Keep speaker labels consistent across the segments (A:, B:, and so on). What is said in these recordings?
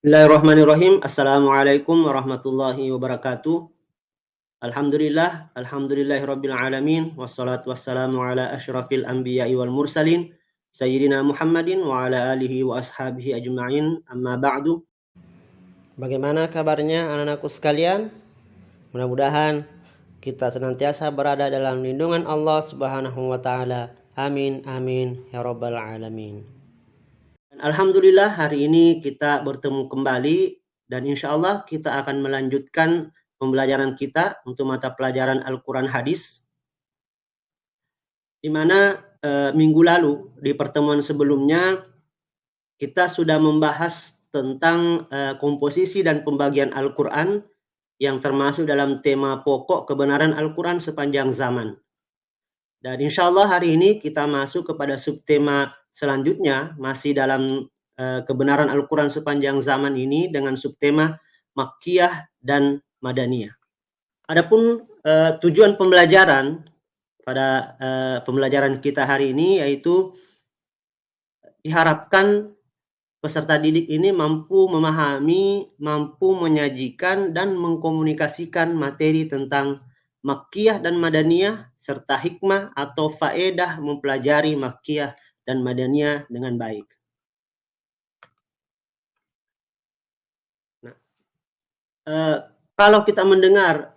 A: Bismillahirrahmanirrahim. Assalamualaikum warahmatullahi wabarakatuh. Alhamdulillahirabbil alamin wassalatu wassalamu ala asyrafil anbiya'i wal mursalin sayyidina Muhammadin wa ala alihi wa ashabihi ajma'in. Amma ba'du. Bagaimana kabarnya anak-anakku sekalian? Mudah-mudahan kita senantiasa berada dalam lindungan Allah Subhanahu wa taala. Amin amin ya rabbal alamin. Alhamdulillah hari ini kita bertemu kembali dan insya Allah kita akan melanjutkan pembelajaran kita untuk mata pelajaran Al-Quran Hadis. Di mana minggu lalu di pertemuan sebelumnya kita sudah membahas tentang komposisi dan pembagian Al-Quran yang termasuk dalam tema pokok kebenaran Al-Quran sepanjang zaman. Dan insya Allah hari ini kita masuk kepada subtema selanjutnya, masih dalam kebenaran Al-Quran sepanjang zaman ini dengan subtema Makkiyah dan Madaniyah. Adapun tujuan pembelajaran pada pembelajaran kita hari ini yaitu diharapkan peserta didik ini mampu memahami, mampu menyajikan dan mengkomunikasikan materi tentang Makkiyah dan Madaniyah serta hikmah atau faedah mempelajari Makkiyah dan Madaniyah dengan baik. Nah, kalau kita mendengar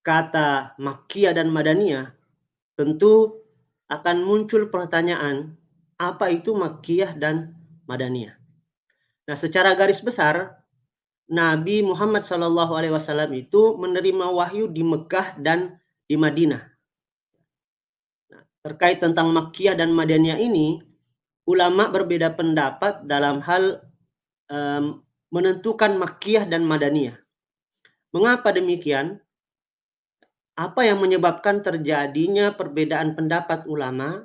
A: kata Makkiyah dan Madaniyah, tentu akan muncul pertanyaan, apa itu Makkiyah dan Madaniyah? Nah, secara garis besar, Nabi Muhammad SAW itu menerima wahyu di Mekah dan di Madinah. Nah, terkait tentang Makkiyah dan Madaniyah ini, ulama berbeda pendapat dalam hal menentukan Makkiyah dan Madaniyah. Mengapa demikian? Apa yang menyebabkan terjadinya perbedaan pendapat ulama,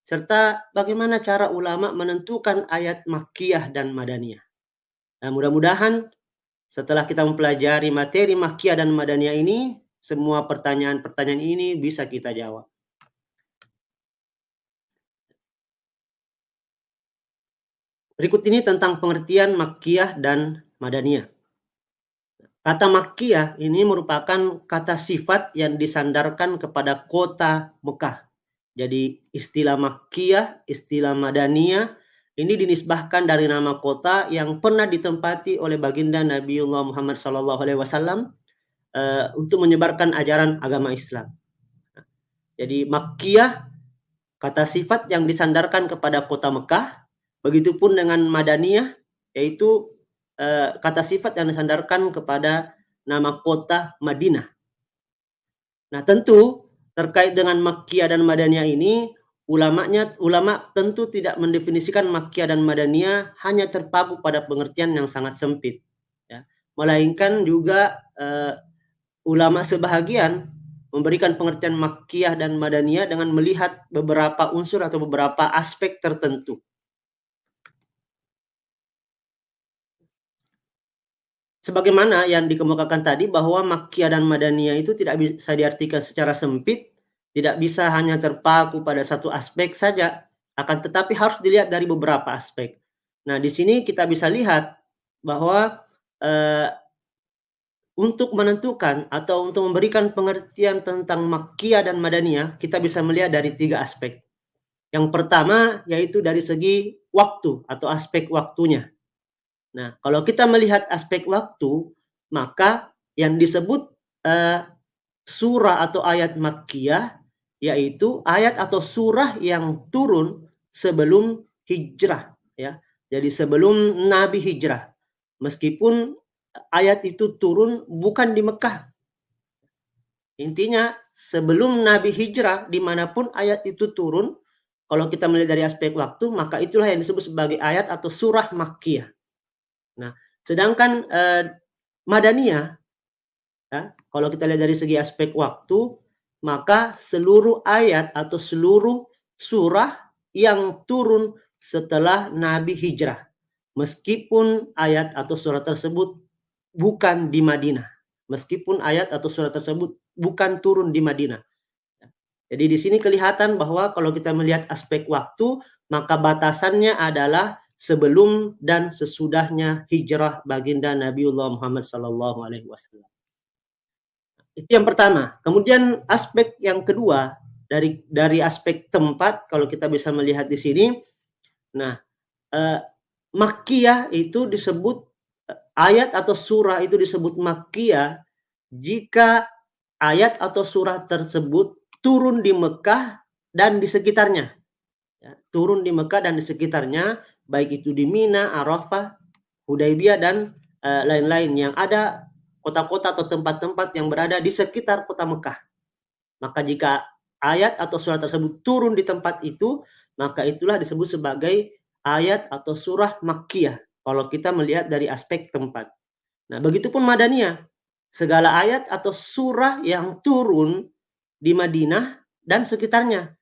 A: serta bagaimana cara ulama menentukan ayat Makkiyah dan Madaniyah. Nah, mudah-mudahan setelah kita mempelajari materi Makkiyah dan Madaniyah ini, semua pertanyaan-pertanyaan ini bisa kita jawab. Berikut ini tentang pengertian Makkiyah dan Madaniyah. Kata Makkiyah ini merupakan kata sifat yang disandarkan kepada kota Mekah. Jadi istilah Makkiyah, istilah Madaniyah ini dinisbahkan dari nama kota yang pernah ditempati oleh baginda Nabiullah Muhammad SAW untuk menyebarkan ajaran agama Islam. Jadi Makkiyah kata sifat yang disandarkan kepada kota Mekah, begitupun dengan Madaniyah yaitu kata sifat yang disandarkan kepada nama kota Madinah. Nah, tentu terkait dengan Makkiyah dan Madaniyah ini, ulama tentu tidak mendefinisikan Makkiyah dan Madaniyah hanya terpaku pada pengertian yang sangat sempit, ya. Melainkan juga ulama sebahagian memberikan pengertian Makkiyah dan Madaniyah dengan melihat beberapa unsur atau beberapa aspek tertentu. Sebagaimana yang dikemukakan tadi bahwa Makkiyah dan Madaniyah itu tidak bisa diartikan secara sempit, tidak bisa hanya terpaku pada satu aspek saja, akan tetapi harus dilihat dari beberapa aspek. Nah, di sini kita bisa lihat bahwa untuk menentukan atau untuk memberikan pengertian tentang Makkiyah dan Madaniyah, kita bisa melihat dari 3 aspek. Yang pertama yaitu dari segi waktu atau aspek waktunya. Nah, kalau kita melihat aspek waktu, maka yang disebut surah atau ayat Makkiyah yaitu ayat atau surah yang turun sebelum hijrah, ya. Jadi sebelum Nabi hijrah. Meskipun ayat itu turun bukan di Mekah. Intinya sebelum Nabi hijrah dimanapun ayat itu turun, kalau kita melihat dari aspek waktu, maka itulah yang disebut sebagai ayat atau surah Makkiyah. Nah, sedangkan Madaniyah, ya, kalau kita lihat dari segi aspek waktu, maka seluruh ayat atau seluruh surah yang turun setelah Nabi hijrah, meskipun ayat atau surah tersebut bukan di Madinah, meskipun ayat atau surah tersebut bukan turun di Madinah. Jadi di sini kelihatan bahwa kalau kita melihat aspek waktu, maka batasannya adalah sebelum dan sesudahnya hijrah baginda Nabiullah Muhammad SAW. Itu yang pertama. Kemudian aspek yang kedua dari aspek tempat, kalau kita bisa melihat di sini, nah Makkiyah itu disebut ayat atau surah itu disebut Makkiyah jika ayat atau surah tersebut turun di Mekah dan di sekitarnya. Ya, turun di Mekah dan di sekitarnya, baik itu di Mina, Arafah, Hudaybiyah dan lain-lain yang ada kota-kota atau tempat-tempat yang berada di sekitar kota Mekah. Maka jika ayat atau surah tersebut turun di tempat itu, maka itulah disebut sebagai ayat atau surah Makkiyah. Kalau kita melihat dari aspek tempat. Nah, begitupun Madaniyah. Segala ayat atau surah yang turun di Madinah dan sekitarnya.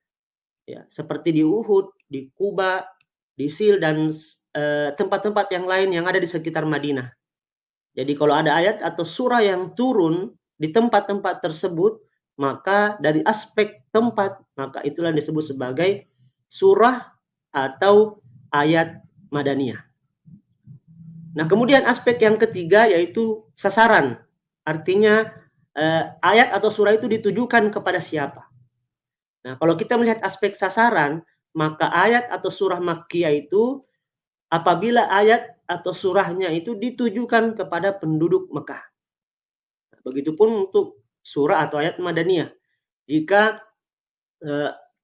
A: Ya, seperti di Uhud, di Kuba, di Sil, dan tempat-tempat yang lain yang ada di sekitar Madinah. Jadi kalau ada ayat atau surah yang turun di tempat-tempat tersebut, maka dari aspek tempat, maka itulah yang disebut sebagai surah atau ayat Madaniyah. Nah, kemudian aspek yang ketiga yaitu sasaran. Artinya ayat atau surah itu ditujukan kepada siapa. Nah, kalau kita melihat aspek sasaran, maka ayat atau surah Makkiyah itu apabila ayat atau surahnya itu ditujukan kepada penduduk Mekah. Begitupun untuk surah atau ayat Madaniyah. Jika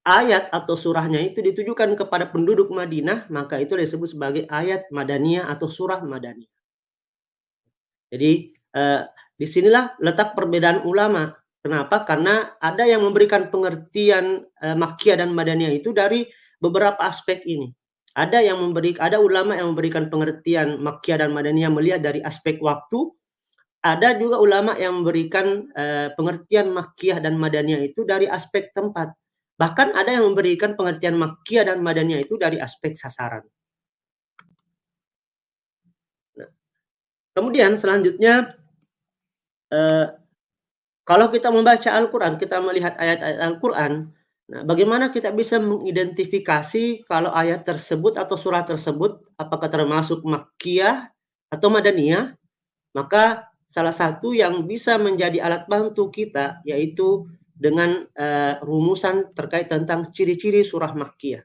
A: ayat atau surahnya itu ditujukan kepada penduduk Madinah, maka itu disebut sebagai ayat Madaniyah atau surah Madaniyah. Jadi disinilah letak perbedaan ulama. Kenapa? Karena ada yang memberikan pengertian Makkiyah dan Madaniyah itu dari beberapa aspek ini. Ada ulama yang memberikan pengertian Makkiyah dan Madaniyah melihat dari aspek waktu. Ada juga ulama yang memberikan pengertian Makkiyah dan Madaniyah itu dari aspek tempat. Bahkan ada yang memberikan pengertian Makkiyah dan Madaniyah itu dari aspek sasaran. Nah, kemudian selanjutnya, kalau kita membaca Al-Quran, kita melihat ayat-ayat Al-Quran, nah, bagaimana kita bisa mengidentifikasi kalau ayat tersebut atau surah tersebut apakah termasuk Makkiyah atau Madaniyah? Maka salah satu yang bisa menjadi alat bantu kita yaitu dengan rumusan terkait tentang ciri-ciri surah Makkiyah.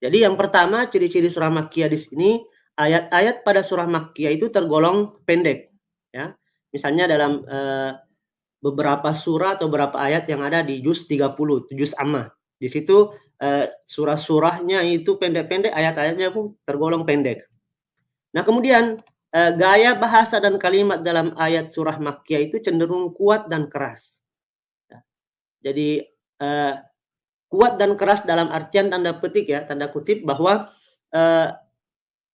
A: Jadi yang pertama, ciri-ciri surah Makkiyah di sini, ayat-ayat pada surah Makkiyah itu tergolong pendek. Ya. Misalnya dalam beberapa surah atau beberapa ayat yang ada di juz 30, juz Ammah. Di situ surah-surahnya itu pendek-pendek, ayat-ayatnya pun tergolong pendek. Nah, kemudian gaya bahasa dan kalimat dalam ayat surah Makkiyah itu cenderung kuat dan keras. Ya. Jadi kuat dan keras dalam artian tanda petik ya, tanda kutip, bahwa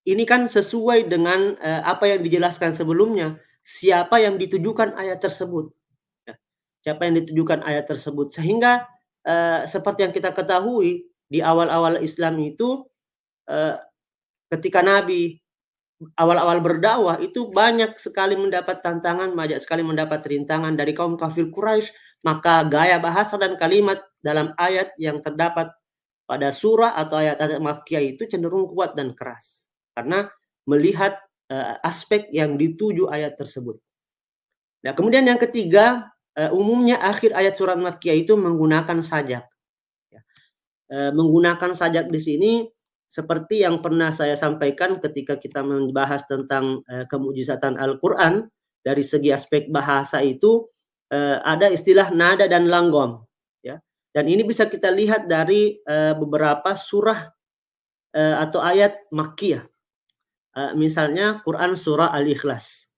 A: ini kan sesuai dengan apa yang dijelaskan sebelumnya, siapa yang ditujukan ayat tersebut. Ya. Siapa yang ditujukan ayat tersebut. Sehingga seperti yang kita ketahui, di awal-awal Islam itu ketika Nabi awal-awal berdakwah itu banyak sekali mendapat tantangan, banyak sekali mendapat rintangan dari kaum kafir Quraisy, maka gaya bahasa dan kalimat dalam ayat yang terdapat pada surah atau ayat-ayat Makkiyah itu cenderung kuat dan keras. Karena melihat aspek yang dituju ayat tersebut. Nah, kemudian yang ketiga, umumnya akhir ayat surah Makkiyah itu menggunakan sajak. Ya. Menggunakan sajak di sini seperti yang pernah saya sampaikan ketika kita membahas tentang kemujizatan Al-Quran, dari segi aspek bahasa itu ada istilah nada dan langgam. Ya. Dan ini bisa kita lihat dari beberapa surah atau ayat Makkiyah. Misalnya Quran surah Al-Ikhlas.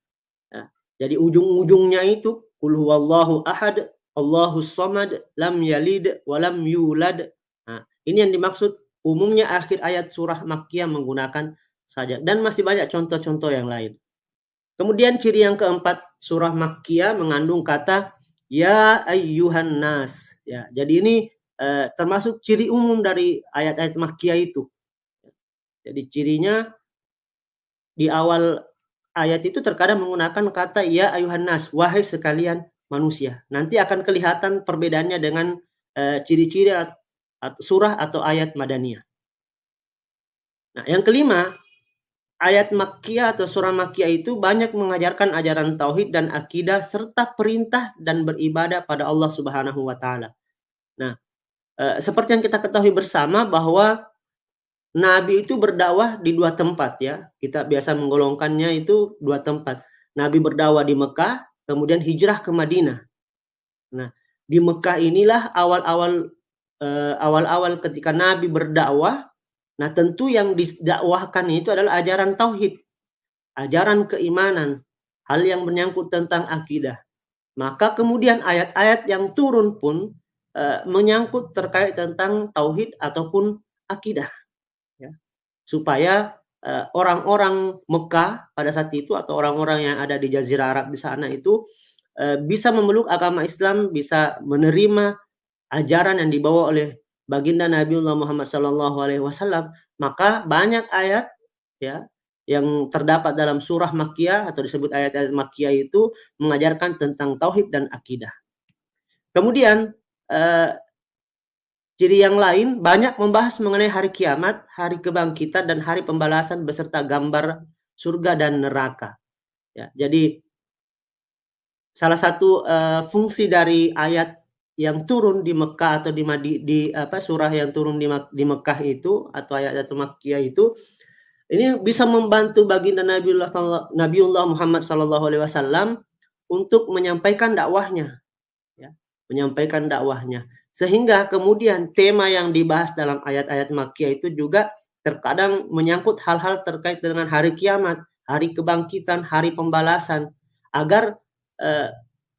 A: Ya. Jadi ujung-ujungnya itu Qul huwallahu ahad, Allahus samad, lam yalid, walam yulad. Nah, ini yang dimaksud umumnya akhir ayat surah Makkiyah menggunakan sajak. Dan masih banyak contoh-contoh yang lain. Kemudian ciri yang keempat, surah Makkiyah mengandung kata ya ayyuhan nas. Ya, jadi ini termasuk ciri umum dari ayat-ayat Makkiyah itu. Jadi cirinya di awal ayat itu terkadang menggunakan kata ya ayyuhan nas, wahai sekalian manusia. Nanti akan kelihatan perbedaannya dengan ciri-ciri surah atau ayat Madaniyah. Nah, yang kelima, ayat Makkiyah atau surah Makkiyah itu banyak mengajarkan ajaran tauhid dan akidah serta perintah dan beribadah pada Allah Subhanahu wa taala. Nah, seperti yang kita ketahui bersama bahwa Nabi itu berdakwah di dua tempat ya. Kita biasa menggolongkannya itu dua tempat. Nabi berdakwah di Mekah, kemudian hijrah ke Madinah. Nah, di Mekah inilah awal-awal ketika Nabi berdakwah. Nah, tentu yang didakwahkan itu adalah ajaran tauhid, ajaran keimanan, hal yang menyangkut tentang akidah. Maka kemudian ayat-ayat yang turun pun menyangkut terkait tentang tauhid ataupun akidah, ya. Supaya orang-orang Mekah pada saat itu atau orang-orang yang ada di Jazirah Arab di sana itu bisa memeluk agama Islam, bisa menerima ajaran yang dibawa oleh baginda Nabiullah Muhammad SAW. Maka banyak ayat ya yang terdapat dalam surah Makkiyah atau disebut ayat-ayat Makkiyah itu mengajarkan tentang tauhid dan akidah. Kemudian ciri yang lain banyak membahas mengenai hari kiamat, hari kebangkitan dan hari pembalasan beserta gambar surga dan neraka. Ya, jadi salah satu fungsi dari ayat yang turun di Mekah atau surah yang turun di Mekah itu atau ayat-ayat Makkiyah itu ini bisa membantu baginda Nabiullah Muhammad SAW untuk menyampaikan dakwahnya, ya, menyampaikan dakwahnya. Sehingga kemudian tema yang dibahas dalam ayat-ayat Makkiyah itu juga terkadang menyangkut hal-hal terkait dengan hari kiamat, hari kebangkitan, hari pembalasan, agar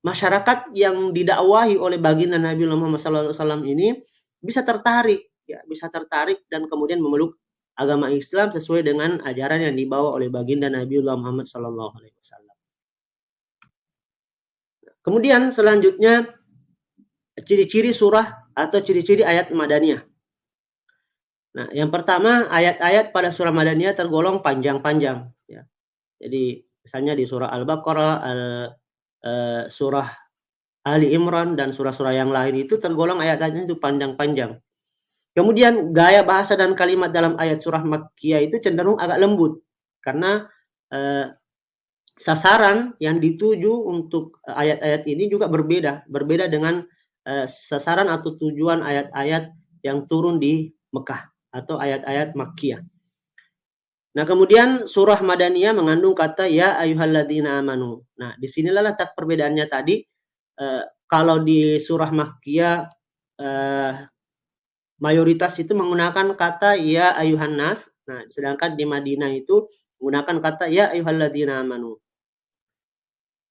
A: masyarakat yang didakwahi oleh baginda Nabi Muhammad SAW ini bisa tertarik, ya, bisa tertarik dan kemudian memeluk agama Islam sesuai dengan ajaran yang dibawa oleh baginda Nabiullah Muhammad SAW. Kemudian selanjutnya ciri-ciri surah atau ciri-ciri ayat Madaniyah. Nah, yang pertama ayat-ayat pada surah Madaniyah tergolong panjang-panjang. Ya. Jadi misalnya di surah Al-Baqarah, surah Ali Imran dan surah-surah yang lain itu tergolong ayat-ayatnya itu panjang-panjang. Kemudian gaya bahasa dan kalimat dalam ayat surah Makkiyah itu cenderung agak lembut karena sasaran yang dituju untuk ayat-ayat ini juga berbeda dengan sasaran atau tujuan ayat-ayat yang turun di Mekah atau ayat-ayat Makkiyah. Nah, kemudian surah Madaniyah mengandung kata ya ayyuhalladzina amanu. Nah, disinilah letak perbedaannya tadi. Kalau di surah Makkiyah mayoritas itu menggunakan kata ya ayuhan nas. Nah, sedangkan di Madinah itu menggunakan kata ya ayyuhalladzina amanu.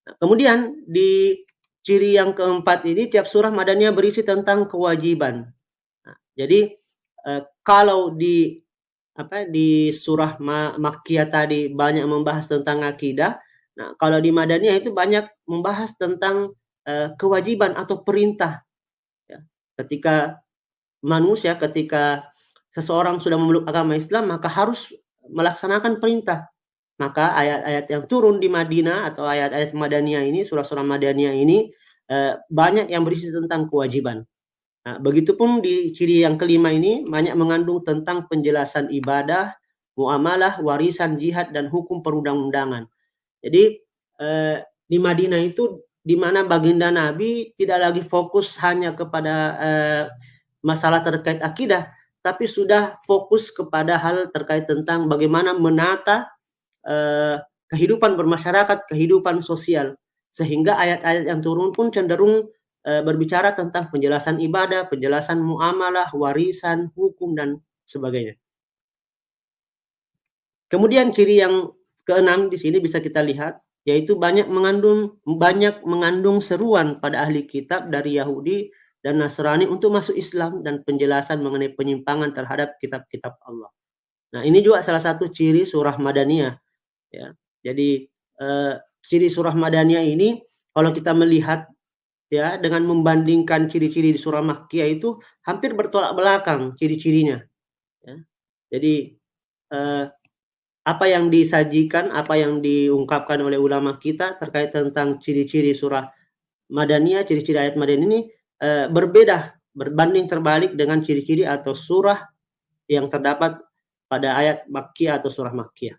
A: Nah, kemudian di ciri yang keempat ini tiap surah Madaniyah berisi tentang kewajiban. Nah, jadi kalau di surah Makkiyah tadi banyak membahas tentang akidah. Nah, kalau di Madaniyah itu banyak membahas tentang kewajiban atau perintah. Ya. Ketika seseorang sudah memeluk agama Islam, maka harus melaksanakan perintah. Maka ayat-ayat yang turun di Madinah atau ayat-ayat Madaniyah ini, surah-surah Madaniyah ini banyak yang berisi tentang kewajiban. Nah, begitupun di ciri yang kelima ini banyak mengandung tentang penjelasan ibadah, muamalah, warisan, jihad, dan hukum perundang-undangan. Jadi di Madinah itu di mana baginda Nabi tidak lagi fokus hanya kepada masalah terkait akidah, tapi sudah fokus kepada hal terkait tentang bagaimana menata kehidupan bermasyarakat, kehidupan sosial. Sehingga ayat-ayat yang turun pun cenderung berbicara tentang penjelasan ibadah, penjelasan muamalah, warisan, hukum, dan sebagainya. Kemudian ciri yang keenam di sini bisa kita lihat, yaitu banyak mengandung seruan pada ahli kitab dari Yahudi dan Nasrani untuk masuk Islam dan penjelasan mengenai penyimpangan terhadap kitab-kitab Allah. Nah, ini juga salah satu ciri surah Madaniyah. Ya. Jadi ciri surah Madaniyah ini kalau kita melihat ya dengan membandingkan ciri-ciri di surah Makkiyah itu hampir bertolak belakang ciri-cirinya. Ya. Jadi apa yang disajikan, apa yang diungkapkan oleh ulama kita terkait tentang ciri-ciri surah Madaniyah, ciri-ciri ayat Madaniyah ini berbeda, berbanding terbalik dengan ciri-ciri atau surah yang terdapat pada ayat Makkiyah atau surah Makkiyah.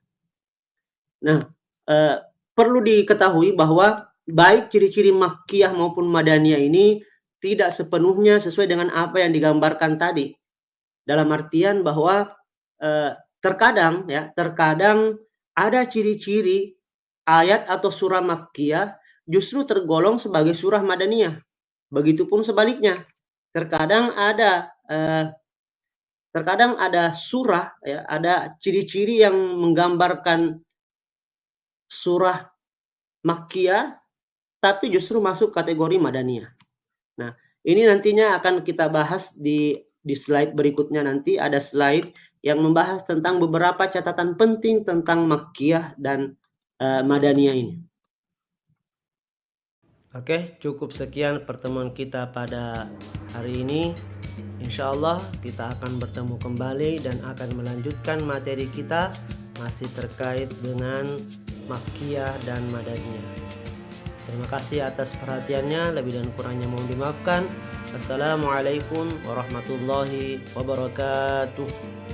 A: Nah, perlu diketahui bahwa baik ciri-ciri Makkiyah maupun Madaniyah ini tidak sepenuhnya sesuai dengan apa yang digambarkan tadi. Dalam artian bahwa terkadang ada ciri-ciri ayat atau surah Makkiyah justru tergolong sebagai surah Madaniyah. Begitupun sebaliknya. Terkadang ada surah, ya, ada ciri-ciri yang menggambarkan surah Makkiyah, tapi justru masuk kategori Madaniyah. Nah, ini nantinya akan kita bahas di slide berikutnya. Nanti ada slide yang membahas tentang beberapa catatan penting tentang Makkiyah dan Madaniyah ini. Oke, cukup sekian pertemuan kita pada hari ini. Insya Allah kita akan bertemu kembali dan akan melanjutkan materi kita masih terkait dengan Makkiyah dan Madaniyah. Terima kasih atas perhatiannya, lebih dan kurangnya mohon dimaafkan. Assalamualaikum warahmatullahi wabarakatuh.